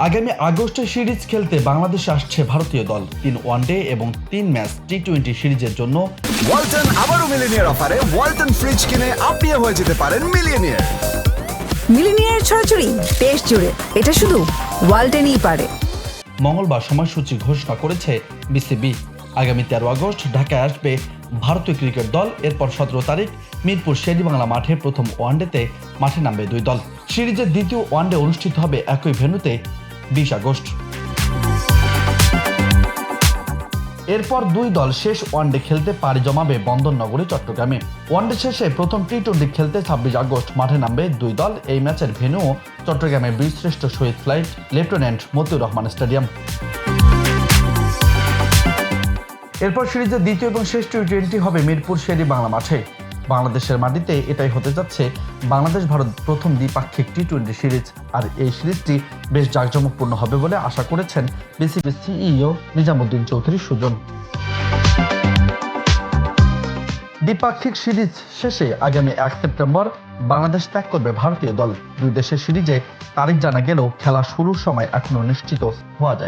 আগামী আগস্টে সিরিজ খেলতে বাংলাদেশে আসছে ভারতীয় দল। 3 ওয়ানডে এবং 3 ম্যাচ টি-20 সিরিজের জন্য ওয়ালটন আবারও মিলিনিয়ার অফারে ওয়ালটন ফ্রিজ কিনে আপনিও হয়ে যেতে পারেন মিলিয়নিয়ার। মিলিনিয়ার ছড়াছড়ি দেশ জুড়ে, এটা শুধু ওয়ালটেনই পারে। মঙ্গলবার সময়সূচি ঘোষণা করেছে বিসিবি। আগামী 13 আগস্ট ঢাকায় আসবে ভারতীয় ক্রিকেট দল। এরপর 17 তারিখ মিরপুর শেরেবাংলা মাঠে প্রথম ওয়ানডেতে মাঠে নামবে দুই দল। সিরিজের দ্বিতীয় ওয়ানডে অনুষ্ঠিত হবে একই ভেন্যুতে 20 আগস্ট। এরপর দুই দল শেষ ওয়ানডে খেলতে পাড়ি জমাবে বন্দরনগরী চট্টগ্রামে। ওয়ানডে শেষে প্রথম টি-20 খেলতে 26 আগস্ট মাঠে নামবে দুই দল। এই ম্যাচের ভেন্যু চট্টগ্রামের বীরশ্রেষ্ঠ শহীদ flight lieutenant Motiur Rahman stadium. এরপর সিরিজের দ্বিতীয় এবং শেষ টি-20 হবে মিরপুর শেরেবাংলা মাঠে। বাংলাদেশের মাটিতে এটাই হতে যাচ্ছে বাংলাদেশ ভারত প্রথম দ্বিপাক্ষিক টি-20 সিরিজ। আর এই সিরিজটি বেশ জাঁকজমকপূর্ণ হবে বলে আশা করেছেন বিসিবি সিইও নিজামুদ্দিন চৌধুরী সুজন। দ্বিপাক্ষিক সিরিজ শেষে আগামী 1 সেপ্টেম্বর বাংলাদেশ ত্যাগ করবে ভারতীয় দল। দুই দেশের সিরিজে তারিখ জানা গেলেও খেলা শুরুর সময় এখনো নিশ্চিত হওয়া যায়।